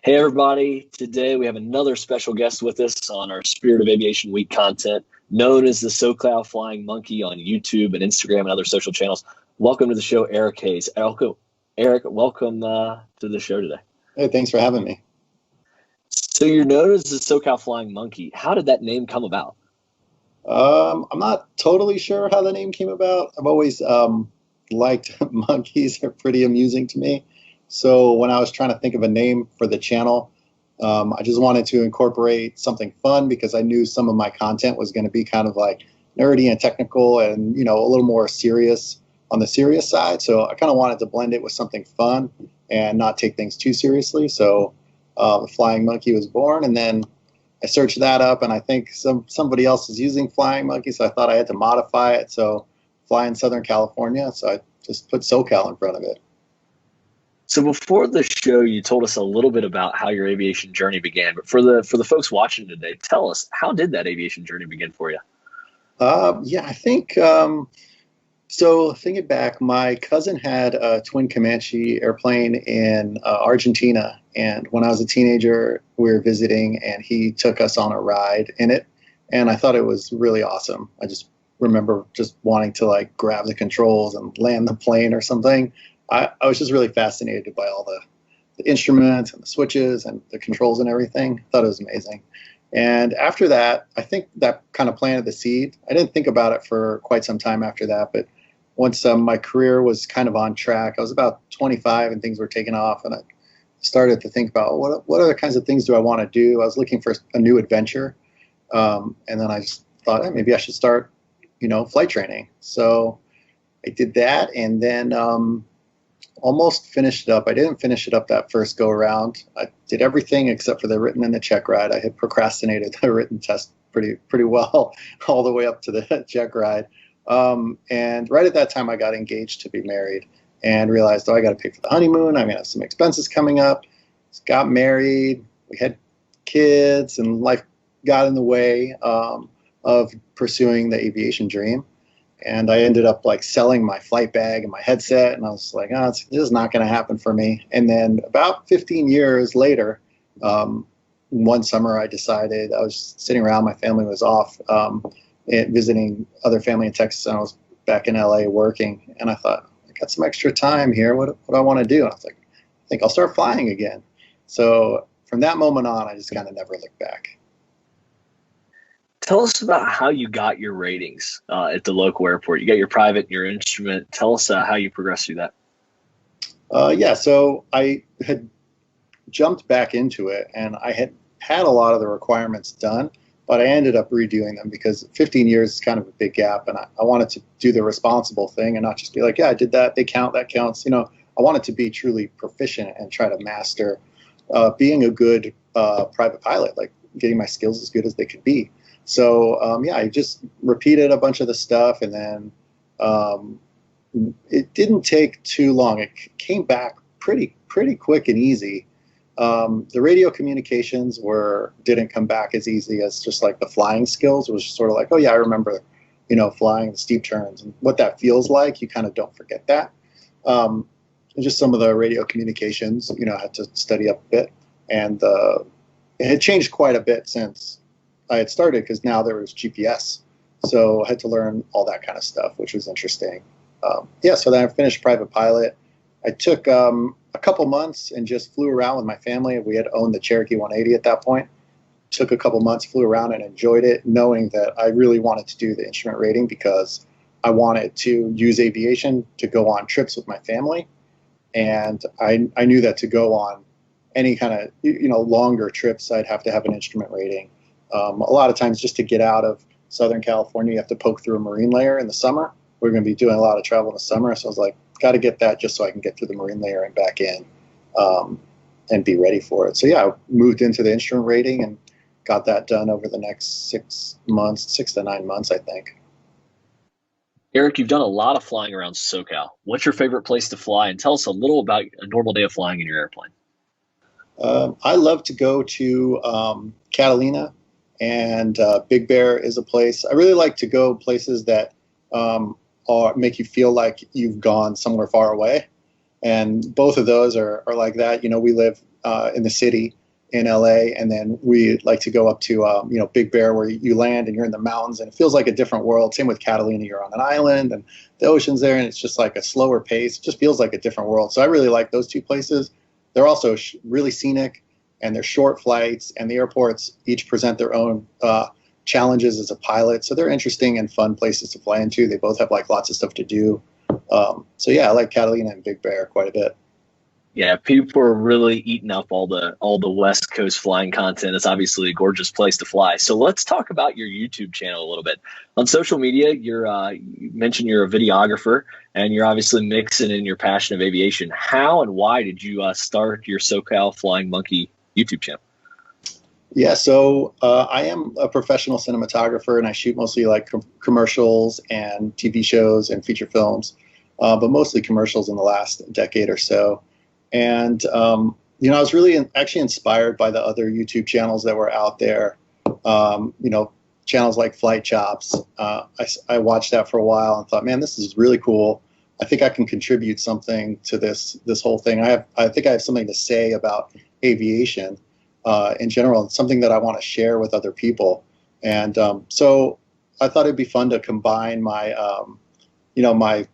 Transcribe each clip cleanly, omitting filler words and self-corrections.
Hey everybody, today we have another special guest with us on our Spirit of Aviation Week content, known as the SoCal Flying Monkey on YouTube and Instagram and other social channels. Welcome to the show, Eric Hasse. Eric, welcome to the show today. Hey, thanks for having me. So you're known as the SoCal Flying Monkey. How did that name come about? I'm not totally sure how the name came about. I've always liked monkeys. They're pretty amusing to me. So when I was trying to think of a name for the channel, I just wanted to incorporate something fun because I knew some of my content was going to be kind of like nerdy and technical and, you know, a little more serious on the serious side. So I kind of wanted to blend it with something fun and not take things too seriously. So the Flying Monkey was born, and then I searched that up, and I think somebody else is using Flying Monkey, so I thought I had to modify it. So fly in Southern California, so I just put SoCal in front of it. So before the show, you told us a little bit about how your aviation journey began. But for the folks watching today, tell us, how did that aviation journey begin for you? Yeah, I think so. Thinking back, my cousin had a twin Comanche airplane in Argentina, and when I was a teenager, we were visiting, and he took us on a ride in it, and I thought it was really awesome. I just remember just wanting to like grab the controls and land the plane or something. I was just really fascinated by all the instruments and the switches and the controls and everything. I thought it was amazing. And after that, I think that kind of planted the seed. I didn't think about it for quite some time after that, but once my career was kind of on track, I was about 25 and things were taking off, and I started to think about what other kinds of things do I want to do. I was looking for a new adventure, and then I just thought, hey, maybe I should start, flight training. So I did that, and then almost finished it up. I didn't finish it up that first go around. I did everything except for the written and the check ride. I had procrastinated the written test pretty well all the way up to the check ride. And right at that time, I got engaged to be married and realized, I got to pay for the honeymoon. I'm going to have some expenses coming up. Got married. We had kids, and life got in the way of pursuing the aviation dream. And I ended up like selling my flight bag and my headset, and I was like, this is not going to happen for me. And then about 15 years later, one summer I decided, I was sitting around, my family was off visiting other family in Texas, and I was back in LA working, and I thought, I got some extra time here. What do I want to do? And I was like, I think I'll start flying again. So from that moment on, I just kind of never looked back. Tell us about how you got your ratings at the local airport. You got your private, your instrument. Tell us how you progressed through that. Yeah, so I had jumped back into it, and I had a lot of the requirements done, but I ended up redoing them because 15 years is kind of a big gap, and I wanted to do the responsible thing and not just be like, yeah, I did that, they count, that counts. I wanted to be truly proficient and try to master being a good private pilot, like getting my skills as good as they could be. So, I just repeated a bunch of the stuff, and then it didn't take too long. It came back pretty quick and easy. The radio communications didn't come back as easy as just like the flying skills. It was just sort of like, oh yeah, I remember, flying the steep turns and what that feels like. You kind of don't forget that. And just some of the radio communications, I had to study up a bit, and it had changed quite a bit since I had started, because now there was GPS. So I had to learn all that kind of stuff, which was interesting. So then I finished private pilot. I took a couple months and just flew around with my family. We had owned the Cherokee 180 at that point. Took a couple months, flew around and enjoyed it, knowing that I really wanted to do the instrument rating because I wanted to use aviation to go on trips with my family. And I knew that to go on any kind of longer trips, I'd have to have an instrument rating. A lot of times, just to get out of Southern California, you have to poke through a marine layer in the summer. We're going to be doing a lot of travel in the summer, so I was like, got to get that just so I can get through the marine layer and back in and be ready for it. So yeah, I moved into the instrument rating and got that done over the next 6 to 9 months, I think. Eric, you've done a lot of flying around SoCal. What's your favorite place to fly? And tell us a little about a normal day of flying in your airplane. I love to go to Catalina, and Big Bear is a place. I really like to go places that make you feel like you've gone somewhere far away. And both of those are like that. We live in the city in LA, and then we like to go up to Big Bear, where you land and you're in the mountains, and it feels like a different world. Same with Catalina, you're on an island and the ocean's there, and it's just like a slower pace. It just feels like a different world. So I really like those two places. They're also really scenic, and they're short flights, and the airports each present their own challenges as a pilot. So they're interesting and fun places to fly into. They both have like lots of stuff to do. So yeah, I like Catalina and Big Bear quite a bit. Yeah, people are really eating up all the West Coast flying content. It's obviously a gorgeous place to fly. So let's talk about your YouTube channel a little bit. On social media, you mentioned you're a videographer, and you're obviously mixing in your passion of aviation. How and why did you start your SoCal Flying Monkey YouTube channel? Yeah, so I am a professional cinematographer, and I shoot mostly like commercials and TV shows and feature films, but mostly commercials in the last decade or so. And, I was really actually inspired by the other YouTube channels that were out there, channels like Flight Chops. I watched that for a while and thought, man, this is really cool. I think I can contribute something to this whole thing. I think I have something to say about aviation in general. It's something that I want to share with other people. And so I thought it'd be fun to combine my, my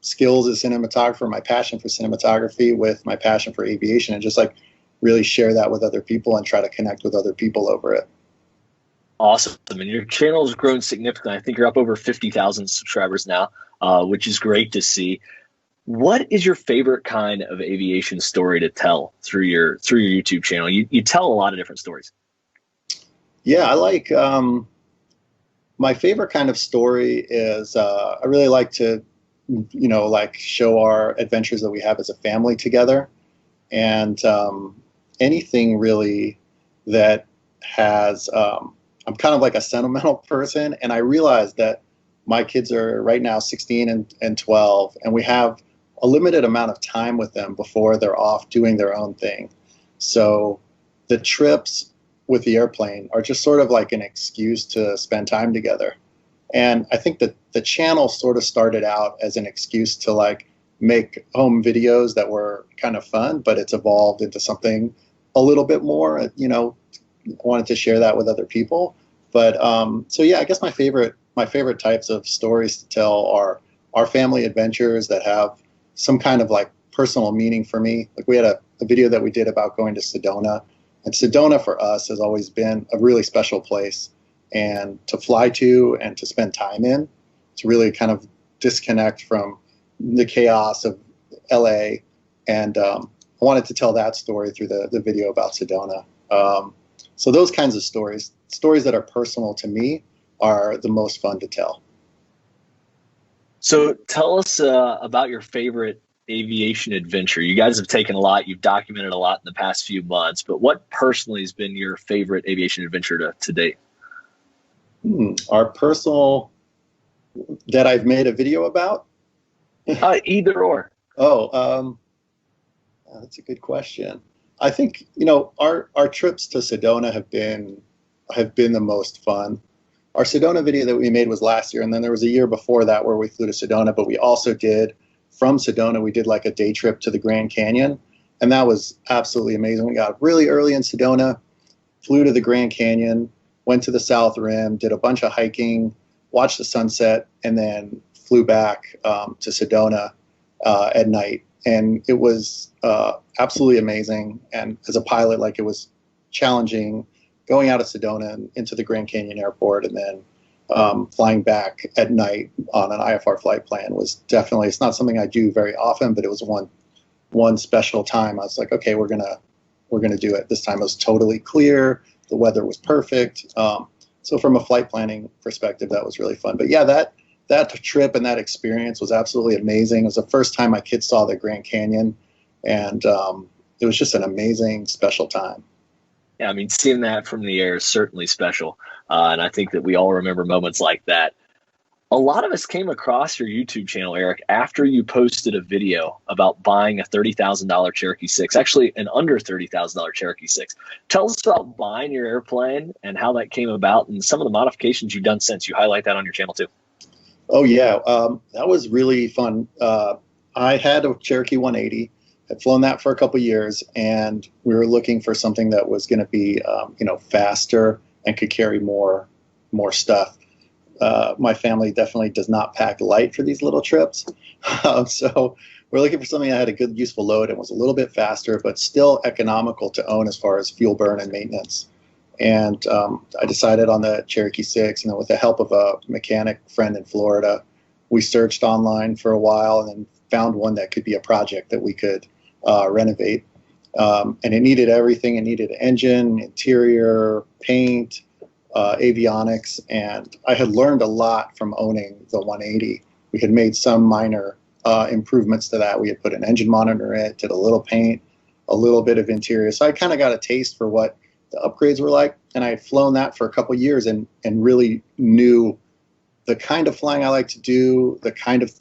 skills as a cinematographer, my passion for cinematography with my passion for aviation, and just like really share that with other people and try to connect with other people over it. Awesome. I mean, your channel has grown significantly. I think you're up over 50,000 subscribers now, which is great to see. What is your favorite kind of aviation story to tell through your YouTube channel? You tell a lot of different stories. Yeah, I like my favorite kind of story is I really like to like show our adventures that we have as a family together, and anything really that has I'm kind of like a sentimental person, and I realized that my kids are right now 16 and 12, and we have a limited amount of time with them before they're off doing their own thing. So the trips with the airplane are just sort of like an excuse to spend time together. And I think that the channel sort of started out as an excuse to like make home videos that were kind of fun, but it's evolved into something a little bit more, I wanted to share that with other people. But so yeah, I guess my favorite types of stories to tell are our family adventures that have some kind of like personal meaning for me. Like we had a video that we did about going to Sedona, and Sedona for us has always been a really special place, and to fly to and to spend time in, to really kind of disconnect from the chaos of LA. And I wanted to tell that story through the video about Sedona. So those kinds of stories that are personal to me, are the most fun to tell. So tell us about your favorite aviation adventure. You guys have taken a lot. You've documented a lot in the past few months, but what personally has been your favorite aviation adventure to date? Our personal that I've made a video about? Either or. That's a good question. I think, our trips to Sedona have been the most fun. Our Sedona video that we made was last year, and then there was a year before that where we flew to Sedona, but we also did, from Sedona, we did like a day trip to the Grand Canyon, and that was absolutely amazing. We got really early in Sedona, flew to the Grand Canyon, went to the South Rim, did a bunch of hiking, watched the sunset, and then flew back to Sedona at night. And it was absolutely amazing. And as a pilot, like, it was challenging going out of Sedona and into the Grand Canyon Airport, and then flying back at night on an IFR flight plan was definitely, it's not something I do very often, but it was one special time. I was like, okay, we're gonna do it. This time it was totally clear. The weather was perfect. So from a flight planning perspective, that was really fun. But yeah, that trip and that experience was absolutely amazing. It was the first time my kids saw the Grand Canyon, and it was just an amazing, special time. Yeah, I mean, seeing that from the air is certainly special. And I think that we all remember moments like that. A lot of us came across your YouTube channel, Eric, after you posted a video about buying a $30,000 Cherokee 6, actually an under $30,000 Cherokee 6. Tell us about buying your airplane and how that came about, and some of the modifications you've done since. You highlight that on your channel too. Oh, yeah. That was really fun. I had a Cherokee 180, had flown that for a couple years, and we were looking for something that was going to be, faster and could carry more stuff. My family definitely does not pack light for these little trips, so we're looking for something that had a good, useful load and was a little bit faster, but still economical to own as far as fuel burn and maintenance. And I decided on the Cherokee 6, and then with the help of a mechanic friend in Florida, we searched online for a while and then found one that could be a project that we could renovate. And it needed everything. It needed an engine, interior, paint, avionics, and I had learned a lot from owning the 180. We had made some minor improvements to that. We had put an engine monitor in it, did a little paint, a little bit of interior. So I kind of got a taste for what the upgrades were like, and I had flown that for a couple years and really knew the kind of flying I like to do, the kind of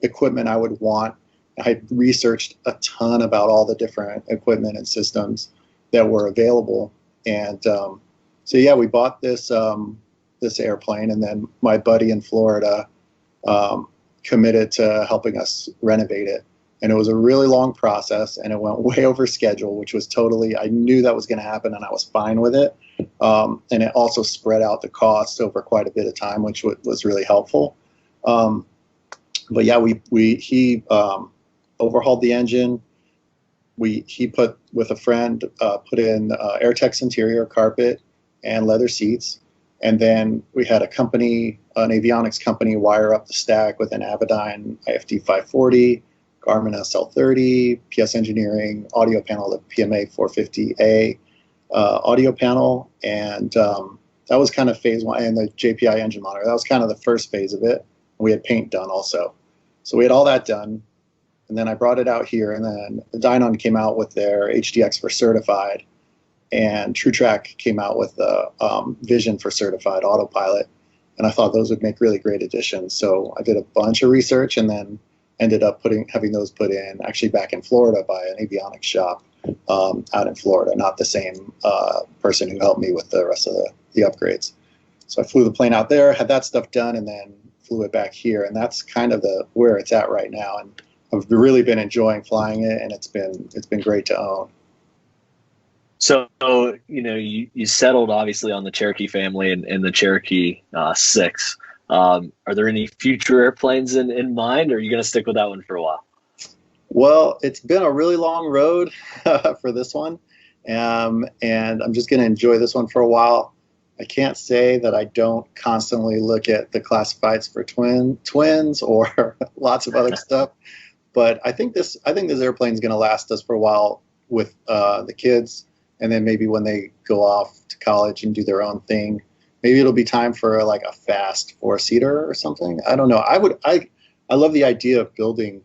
equipment I would want. I had researched a ton about all the different equipment and systems that were available, and so yeah, we bought this this airplane, and then my buddy in Florida committed to helping us renovate it. And it was a really long process, and it went way over schedule, which was totally, I knew that was going to happen, and I was fine with it. And it also spread out the costs over quite a bit of time, which was really helpful. But yeah, he overhauled the engine. He put, with a friend, put in Airtex interior, carpet, and leather seats. And then we had an avionics company, wire up the stack with an Avidyne IFD 540, Garmin SL30, PS Engineering audio panel, the PMA 450A audio panel, and that was kind of phase one, and the JPI engine monitor. That was kind of the first phase of it. We had paint done also. So we had all that done, and then I brought it out here, and then Dynon came out with their HDX for certified, and TrueTrack came out with the Vision for certified autopilot, and I thought those would make really great additions. So I did a bunch of research, and then ended up having those put in actually back in Florida by an avionics shop out in Florida, not the same person who helped me with the rest of the upgrades. So I flew the plane out there, had that stuff done, and then flew it back here, and that's kind of where it's at right now. And I've really been enjoying flying it, and it's been great to own. So, you settled obviously on the Cherokee family and the Cherokee 6. Are there any future airplanes in mind, or are you going to stick with that one for a while? Well, it's been a really long road for this one, and I'm just going to enjoy this one for a while. I can't say that I don't constantly look at the classifieds for twins or lots of other stuff, but I think this airplane is going to last us for a while with the kids, and then maybe when they go off to college and do their own thing, maybe it'll be time for like a fast 4-seater or something. I don't know. I love the idea of building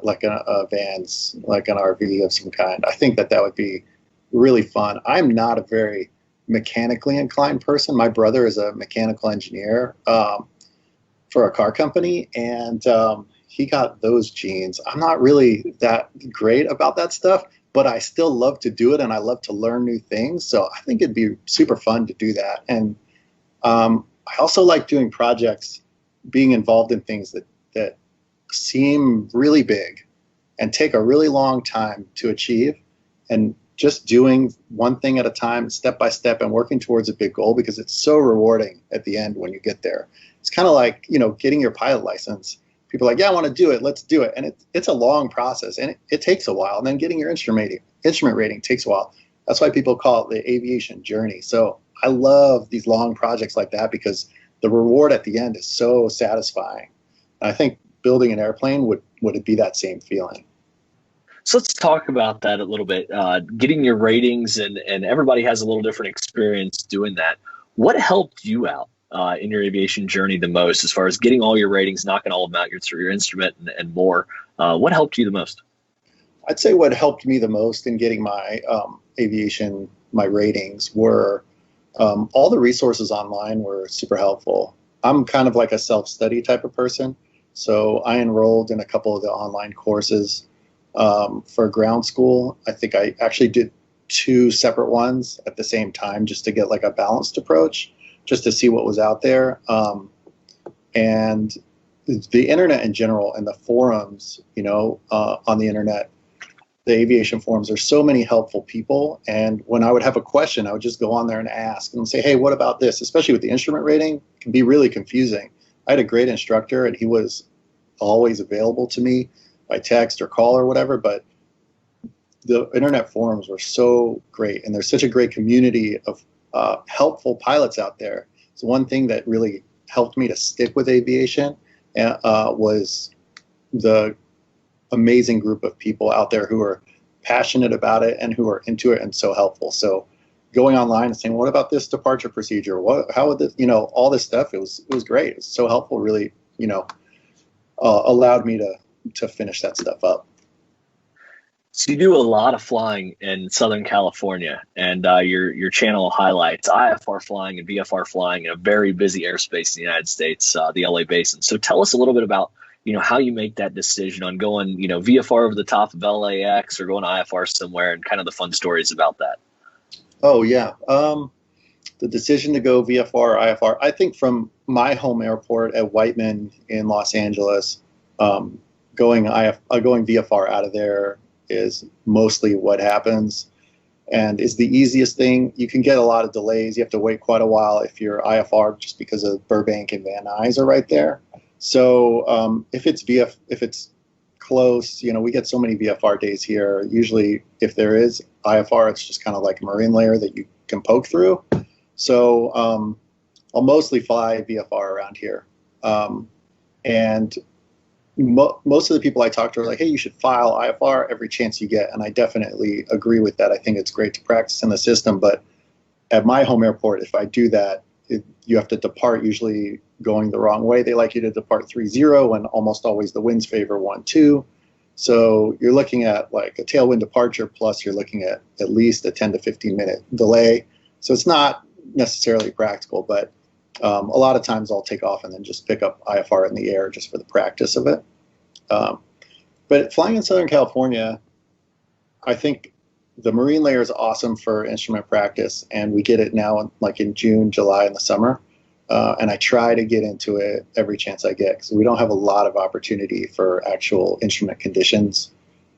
like a vans, like an RV of some kind. I think that would be really fun. I'm not a very mechanically inclined person. My brother is a mechanical engineer for a car company, and he got those genes. I'm not really that great about that stuff, but I still love to do it, and I love to learn new things. So I think it'd be super fun to do that. And I also like doing projects, being involved in things that seem really big and take a really long time to achieve, and just doing one thing at a time, step by step, and working towards a big goal, because it's so rewarding at the end when you get there. It's kind of like, getting your pilot license. People are like, yeah, I want to do it. Let's do it. And it's a long process, and it takes a while. And then getting your instrument rating takes a while. That's why people call it the aviation journey. So I love these long projects like that, because the reward at the end is so satisfying. And I think building an airplane would be that same feeling. So let's talk about that a little bit. Getting your ratings, and everybody has a little different experience doing that. What helped you out in your aviation journey the most, as far as getting all your ratings, knocking all of them out through your instrument and more? What helped you the most? I'd say what helped me the most in getting my my ratings were all the resources online were super helpful. I'm kind of like a self-study type of person, so I enrolled in a couple of the online courses for ground school. I think I actually did 2 separate ones at the same time, just to get like a balanced approach, just to see what was out there. And the internet in general and the forums, on the internet, the aviation forums, there's so many helpful people. And when I would have a question, I would just go on there and ask and say, hey, what about this? Especially with the instrument rating, it can be really confusing. I had a great instructor and he was always available to me by text or call or whatever, but the internet forums were so great. And there's such a great community of helpful pilots out there. So one thing that really helped me to stick with aviation was the amazing group of people out there who are passionate about it and who are into it and so helpful. So going online and saying, what about this departure procedure? How would this, all this stuff, it was great. It was so helpful, really, allowed me to finish that stuff up. So you do a lot of flying in Southern California, and your channel highlights IFR flying and VFR flying in a very busy airspace in the United States, the LA basin. So tell us a little bit about how you make that decision on going VFR over the top of LAX or going IFR somewhere, and kind of the fun stories about that. Oh yeah, the decision to go VFR or IFR, I think from my home airport at Whiteman in Los Angeles, going VFR out of there is mostly what happens and is the easiest thing. You can get a lot of delays. You have to wait quite a while if you're IFR, just because of Burbank and Van Nuys are right there. So if it's close, we get so many VFR days here. Usually if there is IFR, it's just kind of like a marine layer that you can poke through. So I'll mostly fly VFR around here. And most of the people I talk to are like, hey, you should file IFR every chance you get. And I definitely agree with that. I think it's great to practice in the system. But at my home airport, if I do that, you have to depart usually going the wrong way. They like you to depart 3-0, and almost always the winds favor 1-2. So you're looking at like a tailwind departure, plus you're looking at least a 10 to 15 minute delay. So it's not necessarily practical, but a lot of times I'll take off and then just pick up IFR in the air just for the practice of it. But flying in Southern California, I think the marine layer is awesome for instrument practice, and we get it now like in June, July in the summer. And I try to get into it every chance I get, because we don't have a lot of opportunity for actual instrument conditions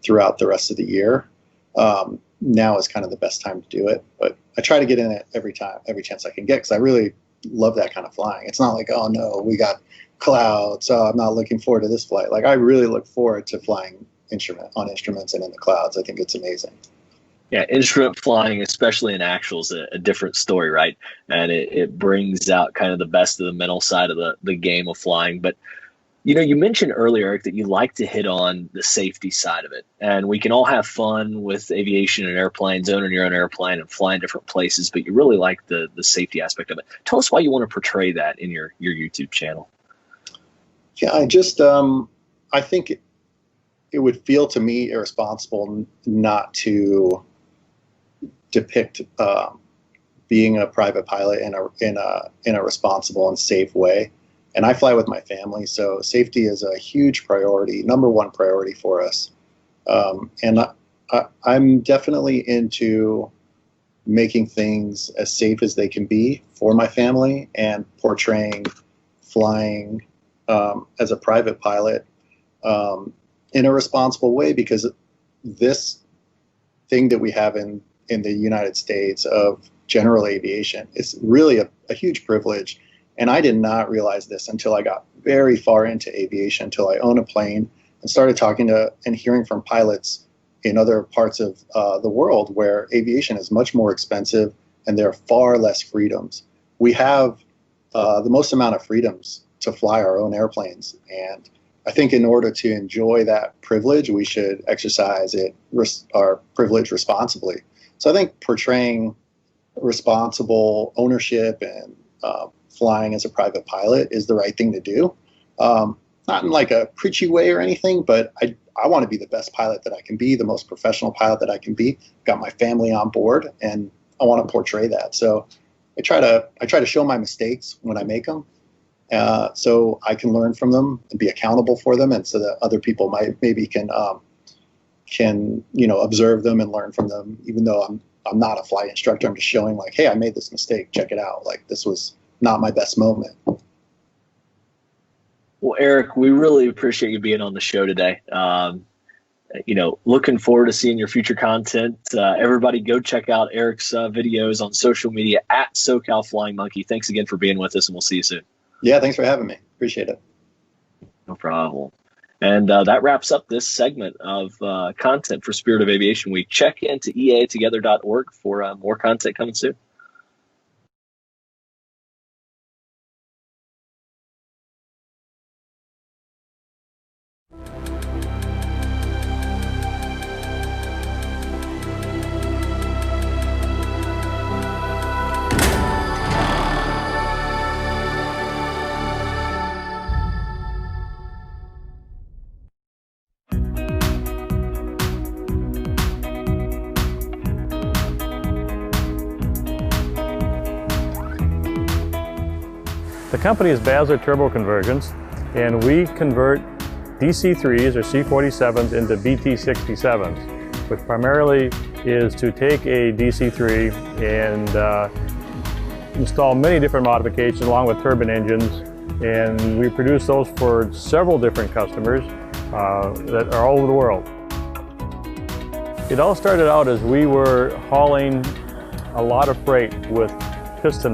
throughout the rest of the year. Now is kind of the best time to do it, but I try to get in it every chance I can get, because I really love that kind of flying. It's not like, oh no, we got clouds, so I'm not looking forward to this flight. Like, I really look forward to flying on instruments and in the clouds. I think it's amazing. Yeah, instrument flying, especially in actuals, a different story, right? And it brings out kind of the best of the mental side of the game of flying. But, you mentioned earlier, Eric, that you like to hit on the safety side of it. And we can all have fun with aviation and airplanes, owning your own airplane and flying different places, but you really like the safety aspect of it. Tell us why you want to portray that in your YouTube channel. Yeah, I think it would feel to me irresponsible not to depict being a private pilot in a responsible and safe way. And I fly with my family, so safety is a huge priority, #1 priority for us. And I'm definitely into making things as safe as they can be for my family, and portraying flying as a private pilot in a responsible way, because this thing that we have in the United States of general aviation is really a huge privilege. And I did not realize this until I got very far into aviation, until I owned a plane and started talking to and hearing from pilots in other parts of the world where aviation is much more expensive and there are far less freedoms. We have the most amount of freedoms to fly our own airplanes. And I think in order to enjoy that privilege, we should exercise our privilege responsibly. So I think portraying responsible ownership and flying as a private pilot is the right thing to do. Not in like a preachy way or anything, but I want to be the best pilot that I can be, the most professional pilot that I can be. Got my family on board, and I want to portray that. So I try to show my mistakes when I make them, so I can learn from them and be accountable for them, and so that other people maybe can observe them and learn from them. Even though I'm not a flight instructor, I'm just showing like, hey, I made this mistake. Check it out. Like, this was not my best moment. Well, Eric, we really appreciate you being on the show today. Looking forward to seeing your future content. Everybody go check out Eric's videos on social media at SoCal Flying Monkey. Thanks again for being with us, and we'll see you soon. Yeah, thanks for having me. Appreciate it. No problem. And that wraps up this segment of content for Spirit of Aviation Week. Check into eaatogether.org for more content coming soon. The company is Basler Turbo Conversions, and we convert DC-3s or C-47s into BT-67s, which primarily is to take a DC-3 and install many different modifications along with turbine engines, and we produce those for several different customers that are all over the world. It all started out as we were hauling a lot of freight with piston